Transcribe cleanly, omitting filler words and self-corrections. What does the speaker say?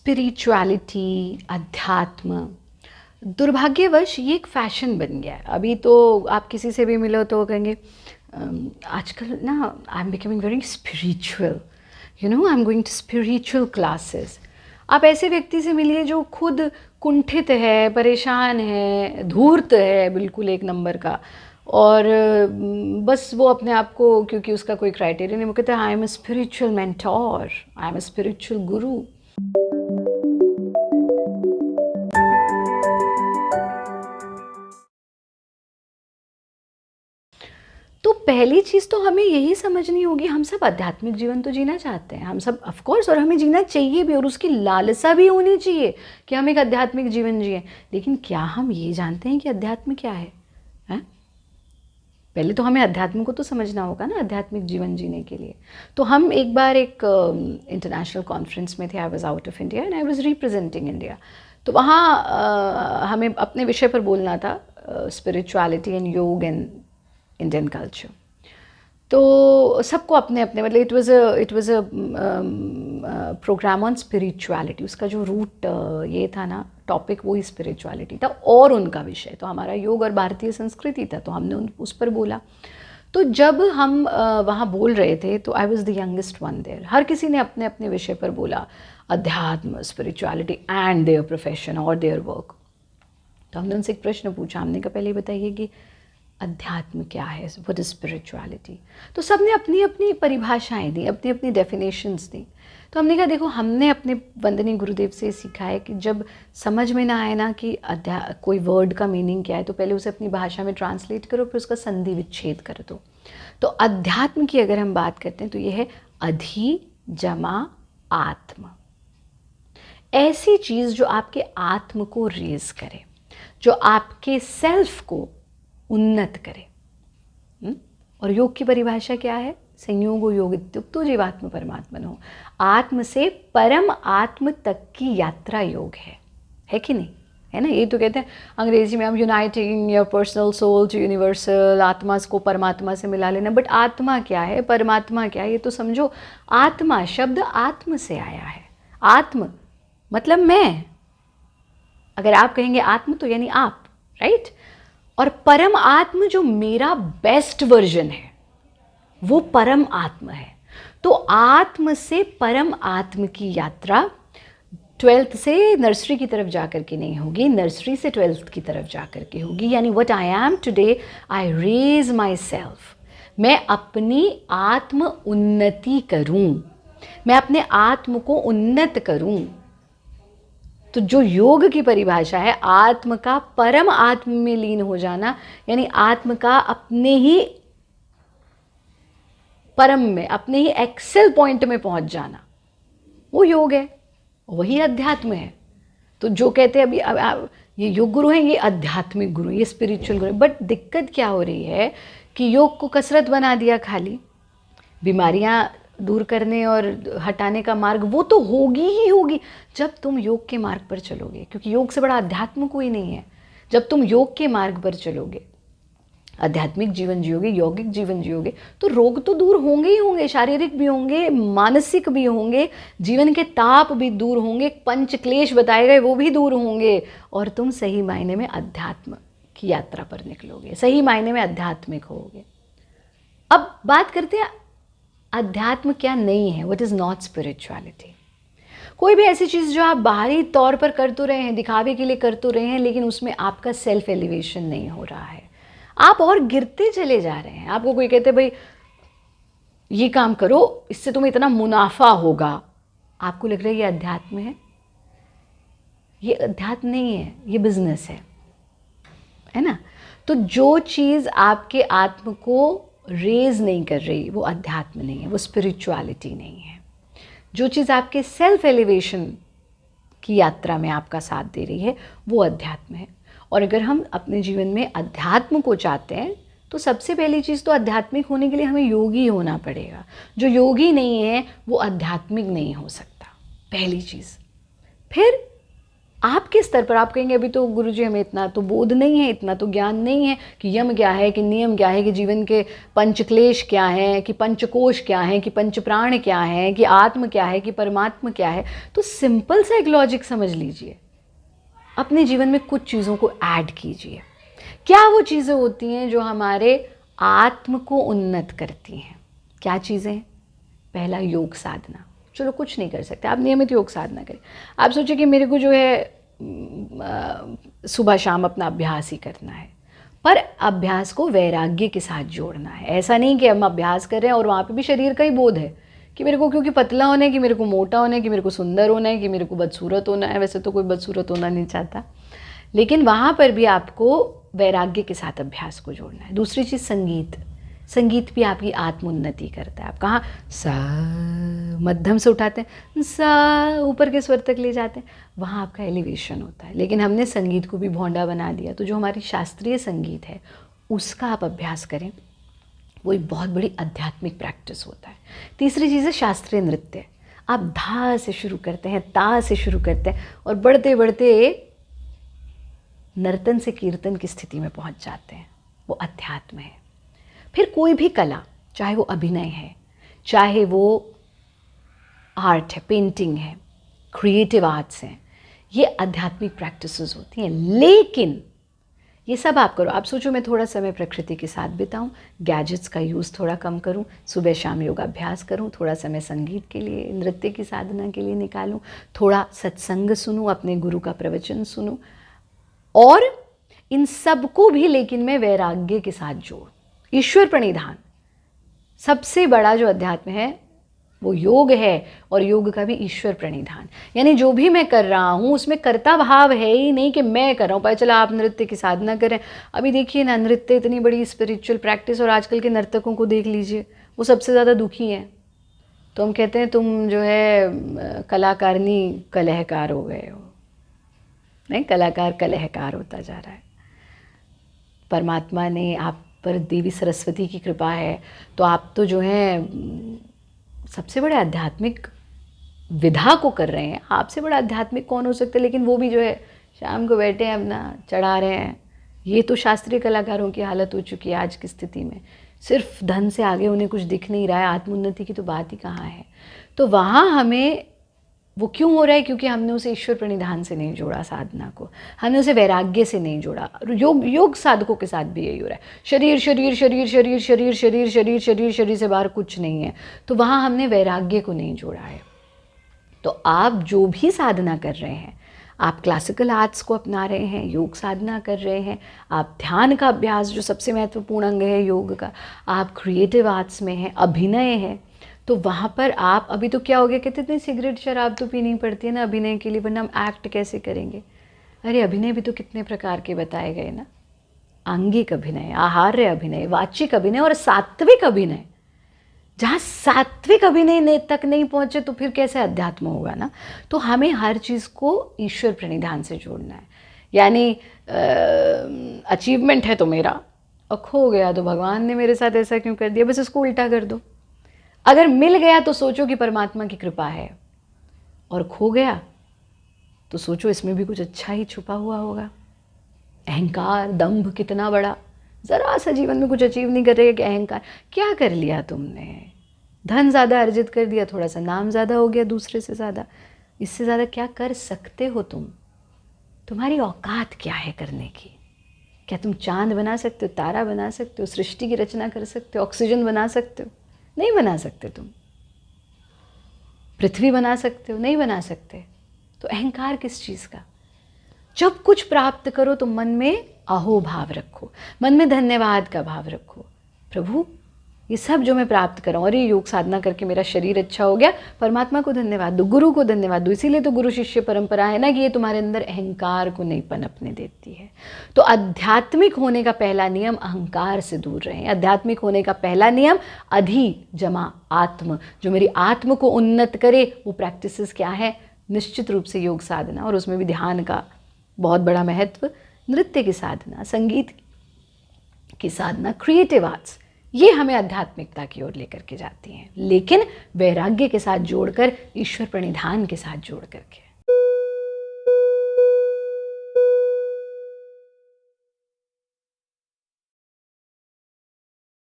Spirituality, अध्यात्म, दुर्भाग्यवश ये एक फ़ैशन बन गया है। अभी तो आप किसी से भी मिलो तो वो कहेंगे आजकल ना I am becoming very spiritual, I am going to spiritual classes. आप ऐसे व्यक्ति से मिलिए जो खुद कुंठित है, परेशान है, धूर्त है बिल्कुल एक नंबर का, और बस वो अपने आप को, क्योंकि उसका कोई क्राइटेरिया नहीं, वो कहते हैं I am a spiritual mentor, I am a spiritual guru. तो पहली चीज़ तो हमें यही समझनी होगी, हम सब आध्यात्मिक जीवन तो जीना चाहते हैं, हम सब ऑफ कोर्स, और हमें जीना चाहिए भी, और उसकी लालसा भी होनी चाहिए कि हम एक आध्यात्मिक जीवन जिए। लेकिन क्या हम ये जानते हैं कि अध्यात्म क्या है? पहले तो हमें अध्यात्म को तो समझना होगा ना, आध्यात्मिक जीवन जीने के लिए। तो हम एक बार एक इंटरनेशनल कॉन्फ्रेंस में थे, I was out of India and I was representing India. तो वहाँ हमें अपने विषय पर बोलना था, spirituality and yoga and Indian culture. तो सबको अपने अपने, मतलब it was a programme on spirituality. उसका जो रूट ये था ना, टॉपिक वही स्पिरिचुअलिटी था, और उनका विषय तो हमारा योग और भारतीय संस्कृति था, तो हमने उस पर बोला। तो जब हम वहाँ बोल रहे थे तो I was the youngest one there. हर किसी ने अपने अपने विषय पर बोला, अध्यात्म, स्पिरिचुअलिटी एंड देयर प्रोफेशन और देयर वर्क। तो हमने उनसे एक प्रश्न पूछा, हमने कहा पहले बताइए कि अध्यात्म क्या है, व्हाट इज स्पिरिचुअलिटी। तो सब ने अपनी अपनी परिभाषाएं दी, अपनी अपनी डेफिनेशंस दी। तो हमने कहा देखो, हमने अपने वंदनीय गुरुदेव से सीखा है कि जब समझ में ना आए ना कि कोई वर्ड का मीनिंग क्या है, तो पहले उसे अपनी भाषा में ट्रांसलेट करो, फिर उसका संधि विच्छेद कर दो। तो अध्यात्म की अगर हम बात करते हैं तो यह है अधि जमा आत्म, ऐसी चीज़ जो आपके आत्म को रेज करे, जो आपके सेल्फ को उन्नत करे। और योग की परिभाषा क्या है? संयोगो योग इत्युक्तो जीवात्म परमात्मनो। आत्म से परम आत्म तक की यात्रा योग है कि नहीं? है ना? ये तो कहते हैं अंग्रेजी में हम uniting your personal soul to universal, आत्मा को परमात्मा से मिला लेना। बट आत्मा क्या है, परमात्मा क्या है, ये तो समझो। आत्मा शब्द आत्म से आया है। आत्म मतलब मैं, अगर आप कहेंगे आत्म तो यानी आप, राइट? और परम आत्म जो मेरा बेस्ट वर्जन है, वो परम आत्म है। तो आत्म से परम आत्म की यात्रा 12th से नर्सरी की तरफ जाकर के नहीं होगी, नर्सरी से 12th की तरफ जाकर के होगी। यानी what I am today, I raise myself. मैं अपनी आत्म उन्नति करूं, मैं अपने आत्म को उन्नत करूं। तो जो योग की परिभाषा है, आत्म का परम आत्म में लीन हो जाना, यानी आत्म का अपने ही परम में, अपने ही एक्सेल पॉइंट में पहुंच जाना, वो योग है, वही अध्यात्म है। तो जो कहते हैं अभी ये योग गुरु हैं, ये आध्यात्मिक गुरु, ये स्पिरिचुअल गुरु। बट दिक्कत क्या हो रही है कि योग को कसरत बना दिया, खाली बीमारियां दूर करने और हटाने का मार्ग वो तो होगी ही होगी जब तुम योग के मार्ग पर चलोगे, क्योंकि योग से बड़ा अध्यात्म कोई नहीं है। जब तुम योग के मार्ग पर चलोगे, आध्यात्मिक जीवन जियोगे, यौगिक जीवन जियोगे, तो रोग तो दूर होंगे ही होंगे, शारीरिक भी होंगे, मानसिक भी होंगे, जीवन के ताप भी दूर होंगे, पंच क्लेश बताए गए वो भी दूर होंगे, और तुम सही मायने में अध्यात्म की यात्रा पर निकलोगे, सही मायने में आध्यात्मिक होगे। अब बात करते हैं अध्यात्म क्या नहीं है, व्हाट इज नॉट स्पिरिचुअलिटी। कोई भी ऐसी चीज़ जो आप बाहरी तौर पर कर तो रहे हैं, दिखावे के लिए कर तो रहे हैं, लेकिन उसमें आपका सेल्फ एलिवेशन नहीं हो रहा है, आप और गिरते चले जा रहे हैं। आपको कोई कहते भाई ये काम करो, इससे तुम्हें इतना मुनाफा होगा, आपको लग रहा है ये अध्यात्म है? ये अध्यात्म नहीं है, ये बिजनेस है ना? तो जो चीज़ आपके आत्म को रेज नहीं कर रही, वो अध्यात्म नहीं है, वो स्पिरिचुअलिटी नहीं है। जो चीज़ आपके सेल्फ एलिवेशन की यात्रा में आपका साथ दे रही है, वो अध्यात्म है। और अगर हम अपने जीवन में अध्यात्म को चाहते हैं तो सबसे पहली चीज़ तो आध्यात्मिक होने के लिए हमें योगी होना पड़ेगा। जो योगी नहीं है वो आध्यात्मिक नहीं हो सकता, पहली चीज़। फिर आपके स्तर पर आप कहेंगे अभी तो गुरुजी हमें इतना तो बोध नहीं है, इतना तो ज्ञान नहीं है कि यम क्या है, कि नियम क्या है, कि जीवन के पंचक्लेश क्या हैं, कि पंचकोश क्या हैं, कि पंचप्राण क्या हैं, कि आत्म क्या है, कि परमात्मा क्या है। तो सिंपल सा एक लॉजिक समझ लीजिए, अपने जीवन में कुछ चीज़ों को ऐड कीजिए। क्या वो चीज़ें होती हैं जो हमारे आत्म को उन्नत करती हैं? क्या चीज़ें? पहला, योग साधना। चलो कुछ नहीं कर सकते, आप नियमित योग साधना करें। आप सोचिए कि मेरे को जो है सुबह शाम अपना अभ्यास ही करना है, पर अभ्यास को वैराग्य के साथ जोड़ना है। ऐसा नहीं कि हम अभ्यास कर रहे हैं और वहाँ पे भी शरीर का ही बोध है कि मेरे को क्योंकि पतला होना है, कि मेरे को मोटा होना है, कि मेरे को सुंदर होना है, कि मेरे को बदसूरत होना है। वैसे तो कोई बदसूरत होना नहीं चाहता, लेकिन वहाँ पर भी आपको वैराग्य के साथ अभ्यास को जोड़ना है। दूसरी चीज़, संगीत। संगीत भी आपकी आत्मोन्नति करता है। आप कहाँ सा मध्यम से उठाते हैं, सा ऊपर के स्वर तक ले जाते हैं, वहाँ आपका एलिवेशन होता है। लेकिन हमने संगीत को भी भोंडा बना दिया। तो जो हमारी शास्त्रीय संगीत है उसका आप अभ्यास करें, वो एक बहुत बड़ी आध्यात्मिक प्रैक्टिस होता है। तीसरी चीज़ है शास्त्रीय नृत्य। आप धा से शुरू करते हैं, ता से शुरू करते हैं और बढ़ते बढ़ते नर्तन से कीर्तन की स्थिति में पहुंच जाते हैं। वो अध्यात्म है। फिर कोई भी कला, चाहे वो अभिनय है, चाहे वो आर्ट है, पेंटिंग है, क्रिएटिव आर्ट्स हैं, ये आध्यात्मिक प्रैक्टिसेस होती हैं। लेकिन ये सब आप करो। आप सोचो मैं थोड़ा समय प्रकृति के साथ बिताऊं, गैजेट्स का यूज़ थोड़ा कम करूं, सुबह शाम योगाभ्यास करूं, थोड़ा समय संगीत के लिए, नृत्य की साधना के लिए निकालूं, थोड़ा सत्संग सुनूं, अपने गुरु का प्रवचन सुनूं, और इन सबको भी लेकिन मैं वैराग्य के साथ जोड़। ईश्वर प्रणिधान सबसे बड़ा जो अध्यात्म है वो योग है, और योग का भी ईश्वर प्रणिधान। यानी जो भी मैं कर रहा हूँ उसमें कर्ता भाव है ही नहीं कि मैं कर रहा हूँ। पता चला आप नृत्य की साधना करें, अभी देखिए ना, नृत्य इतनी बड़ी स्पिरिचुअल प्रैक्टिस, और आजकल के नर्तकों को देख लीजिए, वो सबसे ज़्यादा दुखी हैं। तो हम कहते हैं तुम जो है कलाकारिणी कलहकार हो गए हो। नहीं, कलाकार कलहकार होता जा रहा है। परमात्मा ने आप पर, देवी सरस्वती की कृपा है, तो आप तो जो है सबसे बड़े आध्यात्मिक विधा को कर रहे हैं। आपसे बड़ा आध्यात्मिक कौन हो सकता है? लेकिन वो भी जो है शाम को बैठे हैं अपना चढ़ा रहे हैं। ये तो शास्त्रीय कलाकारों की हालत हो चुकी है आज की स्थिति में। सिर्फ धन से आगे उन्हें कुछ दिख नहीं रहा है, आत्मोन्नति की तो बात ही कहाँ है। तो वहाँ हमें वो क्यों हो रहा है? क्योंकि हमने उसे ईश्वर प्रणिधान से नहीं जोड़ा, साधना को हमने उसे वैराग्य से नहीं जोड़ा। योग साधकों के साथ भी यही हो रहा है। शरीर शरीर शरीर शरीर शरीर शरीर शरीर शरीर शरीर से बाहर कुछ नहीं है, तो वहाँ हमने वैराग्य को नहीं जोड़ा है। तो आप जो भी साधना कर रहे हैं, आप क्लासिकल आर्ट्स को अपना रहे हैं, योग साधना कर रहे हैं, आप ध्यान का अभ्यास जो सबसे महत्वपूर्ण अंग है योग का, आप क्रिएटिव आर्ट्स में हैं, अभिनय है, तो वहाँ पर आप, अभी तो क्या हो गया, कहते थे सिगरेट शराब तो पीनी पड़ती है ना अभिनय के लिए, वरना हम एक्ट कैसे करेंगे। अरे अभिनय भी तो कितने प्रकार के बताए गए ना, आंगिक अभिनय, आहार्य अभिनय, वाचिक अभिनय और सात्विक अभिनय। जहाँ सात्विक अभिनय तक नहीं पहुँचे तो फिर कैसे अध्यात्म होगा ना। तो हमें हर चीज़ को ईश्वर प्रणिधान से जोड़ना है। यानी अचीवमेंट है तो मेरा, और खो गया तो भगवान ने मेरे साथ ऐसा क्यों कर दिया, बस इसको उल्टा कर दो। अगर मिल गया तो सोचो कि परमात्मा की कृपा है, और खो गया तो सोचो इसमें भी कुछ अच्छा ही छुपा हुआ होगा। अहंकार, दंभ कितना बड़ा, ज़रा सा जीवन में कुछ अचीव नहीं कर रहे कि अहंकार। क्या कर लिया तुमने? धन ज़्यादा अर्जित कर दिया, थोड़ा सा नाम ज़्यादा हो गया दूसरे से ज़्यादा, इससे ज़्यादा क्या कर सकते हो तुम? तुम्हारी औकात क्या है करने की? क्या तुम चांद बना सकते हो, तारा बना सकते हो, सृष्टि की रचना कर सकते हो, ऑक्सीजन बना सकते हो? नहीं बना सकते। तुम पृथ्वी बना सकते हो? नहीं बना सकते। तो अहंकार किस चीज़ का? जब कुछ प्राप्त करो तो मन में अहो भाव रखो, मन में धन्यवाद का भाव रखो। प्रभु ये सब जो मैं प्राप्त कर रहा हूँ, और ये योग साधना करके मेरा शरीर अच्छा हो गया, परमात्मा को धन्यवाद दो, गुरु को धन्यवाद दो। इसीलिए तो गुरु शिष्य परंपरा है ना, कि ये तुम्हारे अंदर अहंकार को नहीं पनपने देती है। तो आध्यात्मिक होने का पहला नियम अहंकार से दूर रहें। आध्यात्मिक होने का पहला नियम अधि जमा आत्म, जो मेरी आत्म को उन्नत करे वो प्रैक्टिसेस क्या है? निश्चित रूप से योग साधना, और उसमें भी ध्यान का बहुत बड़ा महत्व, नृत्य की साधना, संगीत की साधना, क्रिएटिव आर्ट्स, ये हमें आध्यात्मिकता की ओर लेकर के जाती हैं, लेकिन वैराग्य के साथ जोड़कर, ईश्वर प्रणिधान के साथ जोड़ करके।